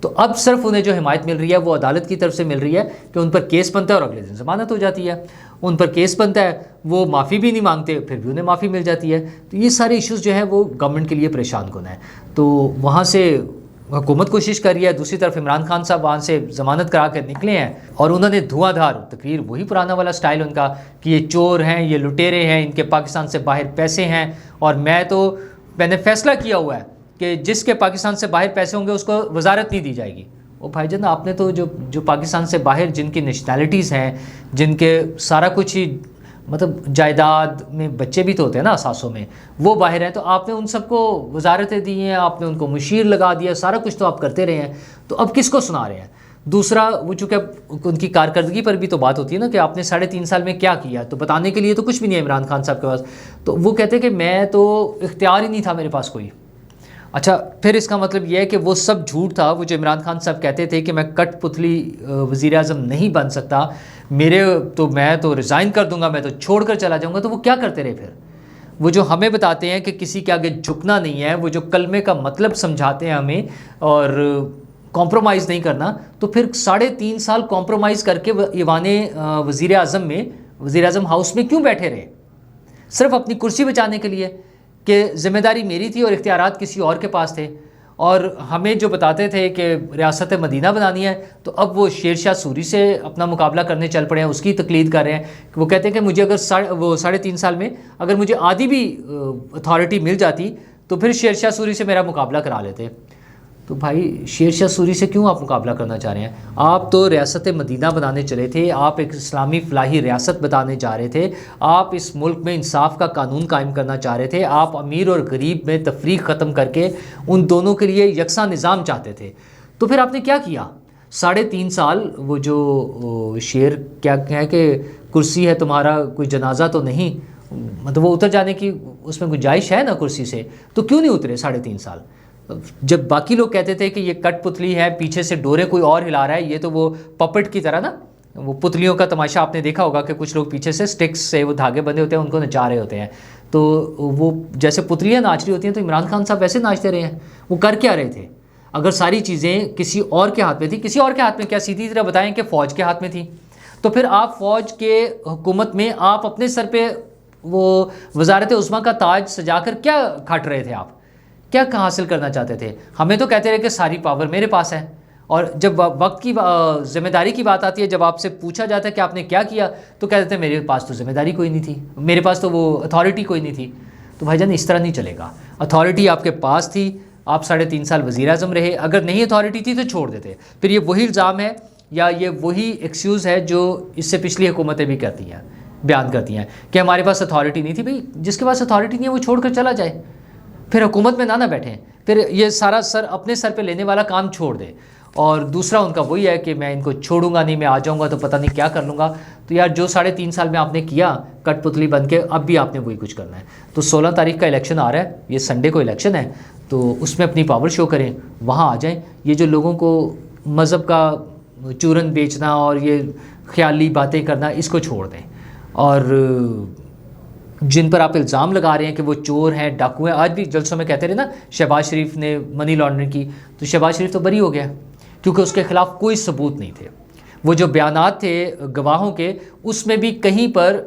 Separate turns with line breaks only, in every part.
تو اب صرف انہیں جو حمایت مل رہی ہے وہ عدالت کی طرف سے مل رہی ہے کہ ان پر کیس بنتا ہے اور اگلے دن ضمانت ہو جاتی ہے. ان پر کیس بنتا ہے، وہ معافی بھی نہیں مانگتے، پھر بھی انہیں معافی مل جاتی ہے. تو یہ سارے ایشوز جو ہیں وہ گورنمنٹ کے لیے پریشان کن ہیں. تو وہاں سے حکومت کوشش کر رہی ہے، دوسری طرف عمران خان صاحب وہاں سے ضمانت کرا کر نکلے ہیں اور انہوں نے دھواں دھار تقریر، وہی پرانا والا سٹائل ان کا کہ یہ چور ہیں، یہ لٹیرے ہیں، ان کے پاکستان سے باہر پیسے ہیں، اور میں نے فیصلہ کیا ہوا ہے کہ جس کے پاکستان سے باہر پیسے ہوں گے اس کو وزارت نہیں دی جائے گی. وہ بھائی جان، آپ نے تو جو پاکستان سے باہر جن کی نیشنلٹیز ہیں، جن کے سارا کچھ ہی مطلب جائیداد میں بچے بھی تو ہوتے ہیں نا اثاثوں میں، وہ باہر ہیں، تو آپ نے ان سب کو وزارتیں دی ہیں، آپ نے ان کو مشیر لگا دیا، سارا کچھ تو آپ کرتے رہے ہیں. تو اب کس کو سنا رہے ہیں؟ دوسرا، وہ چونکہ ان کی کارکردگی پر بھی تو بات ہوتی ہے نا کہ آپ نے 3.5 سال میں کیا کیا، تو بتانے کے لیے تو کچھ بھی نہیں ہے عمران خان صاحب کے پاس. تو وہ کہتے ہیں کہ میں تو اختیار ہی نہیں تھا میرے پاس کوئی. اچھا، پھر اس کا مطلب یہ ہے کہ وہ سب جھوٹ تھا، وہ جو عمران خان صاحب کہتے تھے کہ میں کٹ پتلی وزیر اعظم نہیں بن سکتا، میں تو ریزائن کر دوں گا، میں تو چھوڑ کر چلا جاؤں گا. تو وہ کیا کرتے رہے پھر؟ وہ جو ہمیں بتاتے ہیں کہ کسی کے آگے جھکنا نہیں ہے، وہ جو کلمے کا مطلب سمجھاتے ہیں ہمیں اور کمپرومائز نہیں کرنا، تو پھر 3.5 سال کمپرومائز کر کے ایوان وزیر اعظم ہاؤس میں کیوں بیٹھے رہے؟ صرف اپنی کرسی بچانے کے لیے کہ ذمہ داری میری تھی اور اختیارات کسی اور کے پاس تھے. اور ہمیں جو بتاتے تھے کہ ریاست مدینہ بنانی ہے، تو اب وہ شیر شاہ سوری سے اپنا مقابلہ کرنے چل پڑے ہیں، اس کی تقلید کر رہے ہیں. وہ کہتے ہیں کہ مجھے اگر 3.5 سال میں اگر مجھے آدھی بھی اتھارٹی مل جاتی تو پھر شیر شاہ سوری سے میرا مقابلہ کرا لیتے. تو بھائی، شیر شاہ سوری سے کیوں آپ مقابلہ کرنا چاہ رہے ہیں؟ آپ تو ریاست مدینہ بنانے چلے تھے، آپ ایک اسلامی فلاحی ریاست بتانے جا رہے تھے، آپ اس ملک میں انصاف کا قانون قائم کرنا چاہ رہے تھے، آپ امیر اور غریب میں تفریق ختم کر کے ان دونوں کے لیے یکساں نظام چاہتے تھے. تو پھر آپ نے کیا کیا 3.5 سال؟ وہ جو شیر کیا ہے کہ کرسی ہے تمہارا کوئی جنازہ تو نہیں، مطلب وہ اتر جانے کی اس میں گنجائش ہے نا کرسی سے، تو کیوں نہیں اترے 3.5 سال؟ جب باقی لوگ کہتے تھے کہ یہ کٹ پتلی ہے، پیچھے سے ڈورے کوئی اور ہلا رہا ہے، یہ تو وہ پپٹ کی طرح نا، وہ پتلیوں کا تماشا آپ نے دیکھا ہوگا کہ کچھ لوگ پیچھے سے سٹکس سے وہ دھاگے بندھے ہوتے ہیں، ان کو نچا رہے ہوتے ہیں. تو وہ جیسے پتلیاں ناچ رہی ہوتی ہیں، تو عمران خان صاحب ویسے ناچتے رہے ہیں. وہ کر کیا رہے تھے؟ اگر ساری چیزیں کسی اور کے ہاتھ میں تھی، کسی اور کے ہاتھ میں کیا، سیدھی طرح بتائیں کہ فوج کے ہاتھ میں تھی، تو پھر آپ فوج کے حکومت میں آپ اپنے سر پہ وہ وزارت عظمیٰ کا تاج سجا کر کیا کھٹ رہے تھے؟ آپ کیا حاصل کرنا چاہتے تھے؟ ہمیں تو کہتے رہے کہ ساری پاور میرے پاس ہے، اور جب وقت کی ذمہ داری کی بات آتی ہے، جب آپ سے پوچھا جاتا ہے کہ آپ نے کیا کیا، تو کہتے ہیں میرے پاس تو ذمہ داری کوئی نہیں تھی، میرے پاس تو وہ اتھارٹی کوئی نہیں تھی. تو بھائی جان، اس طرح نہیں چلے گا. اتھارٹی آپ کے پاس تھی، آپ 3.5 سال وزیر اعظم رہے، اگر نہیں اتھارٹی تھی تو چھوڑ دیتے. پھر یہ وہی الزام ہے یا یہ وہی ایکسکیوز ہے جو اس سے پچھلی حکومتیں بھی کرتی ہیں، بیان کرتی ہیں کہ ہمارے پاس اتھارٹی نہیں تھی. بھائی، جس کے پاس اتھارٹی نہیں ہے وہ چھوڑ کر چلا جائے، پھر حکومت میں نہ بیٹھیں، پھر یہ سارا اپنے سر پہ لینے والا کام چھوڑ دے. اور دوسرا ان کا وہی ہے کہ میں ان کو چھوڑوں گا نہیں، میں آ جاؤں گا تو پتہ نہیں کیا کر لوں گا. تو یار، جو 3.5 سال میں آپ نے کیا کٹ پتلی بن کے، اب بھی آپ نے وہی کچھ کرنا ہے. تو 16 تاریخ کا الیکشن آ رہا ہے، یہ سنڈے کو الیکشن ہے، تو اس میں اپنی پاور شو کریں، وہاں آ جائیں. یہ جو لوگوں کو مذہب کا چورن بیچنا اور یہ خیالی باتیں کرنا، اس کو چھوڑ دیں. اور جن پر آپ الزام لگا رہے ہیں کہ وہ چور ہیں، ڈاکو ہیں، آج بھی جلسوں میں کہتے رہے نا شہباز شریف نے منی لانڈرنگ کی، تو شہباز شریف تو بری ہو گیا کیونکہ اس کے خلاف کوئی ثبوت نہیں تھے. وہ جو بیانات تھے گواہوں کے، اس میں بھی کہیں پر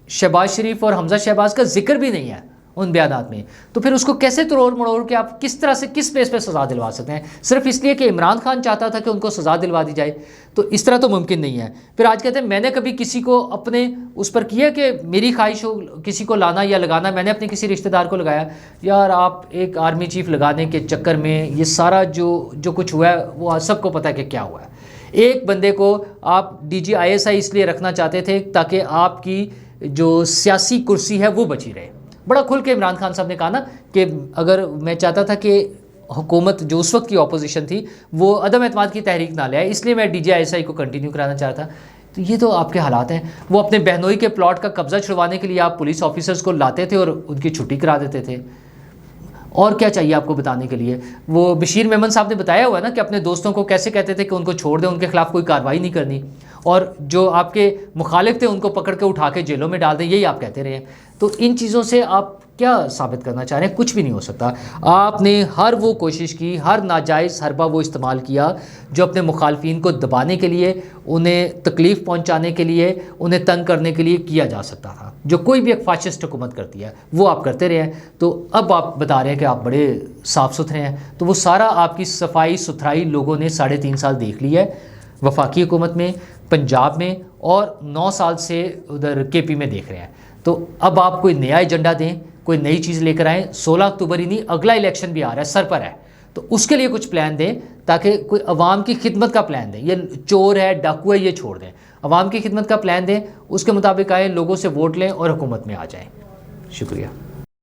شہباز شریف اور حمزہ شہباز کا ذکر بھی نہیں ہے ان بیانات میں. تو پھر اس کو کیسے تروڑ مڑوڑ کے آپ کس طرح سے کس بیس پہ سزا دلوا سکتے ہیں؟ صرف اس لیے کہ عمران خان چاہتا تھا کہ ان کو سزا دلوا دی جائے، تو اس طرح تو ممکن نہیں ہے. پھر آج کہتے ہیں میں نے کبھی کسی کو اپنے اس پر کیا کہ میری خواہش ہو کسی کو لانا یا لگانا، میں نے اپنے کسی رشتہ دار کو لگایا؟ یار، آپ ایک آرمی چیف لگانے کے چکر میں یہ سارا جو کچھ ہوا ہے وہ سب کو پتہ ہے کہ کیا ہوا ہے. ایک بندے کو آپ DGISI اس لیے رکھنا چاہتے تھے تاکہ آپ کی جو سیاسی کرسی ہے وہ بچی رہے. بڑا کھل کے عمران خان صاحب نے کہا نا کہ اگر میں چاہتا تھا کہ حکومت جو اس وقت کی اپوزیشن تھی وہ عدم اعتماد کی تحریک نہ لے آئے، اس لیے میں DGISI کو کنٹینیو کرانا چاہتا. تو یہ تو آپ کے حالات ہیں. وہ اپنے بہنوئی کے پلاٹ کا قبضہ چھڑوانے کے لیے آپ پولیس آفیسرز کو لاتے تھے اور ان کی چھٹی کرا دیتے تھے. اور کیا چاہیے آپ کو بتانے کے لیے؟ وہ بشیر میمن صاحب نے بتایا ہوا ہے نا کہ اپنے دوستوں کو کیسے کہتے تھے کہ ان کو چھوڑ دیں، ان کے خلاف کوئی کارروائی نہیں کرنی، اور جو آپ کے مخالف تھے ان کو پکڑ کے اٹھا کے جیلوں میں ڈال دیں، یہی آپ کہتے رہے ہیں. تو ان چیزوں سے آپ کیا ثابت کرنا چاہ رہے ہیں؟ کچھ بھی نہیں ہو سکتا. آپ نے ہر وہ کوشش کی، ہر ناجائز حربہ وہ استعمال کیا جو اپنے مخالفین کو دبانے کے لیے، انہیں تکلیف پہنچانے کے لیے، انہیں تنگ کرنے کے لیے کیا جا سکتا تھا، جو کوئی بھی ایک فاشسٹ حکومت کرتی ہے وہ آپ کرتے رہے ہیں. تو اب آپ بتا رہے ہیں کہ آپ بڑے صاف ستھرے ہیں، تو وہ سارا آپ کی صفائی ستھرائی لوگوں نے 3.5 سال دیکھ لی ہے، وفاقی حکومت میں، پنجاب میں، اور 9 سال سے ادھر کے پی میں دیکھ رہے ہیں. تو اب آپ کوئی نیا ایجنڈا دیں، کوئی نئی چیز لے کر آئیں. 16 اکتوبر ہی نہیں، اگلا الیکشن بھی آ رہا ہے، سر پر ہے، تو اس کے لیے کچھ پلان دیں، تاکہ کوئی عوام کی خدمت کا پلان دیں. یہ چور ہے، ڈاکو ہے، یہ چھوڑ دیں، عوام کی خدمت کا پلان دیں، اس کے مطابق آئیں، لوگوں سے ووٹ لیں اور حکومت میں آ جائیں. شکریہ.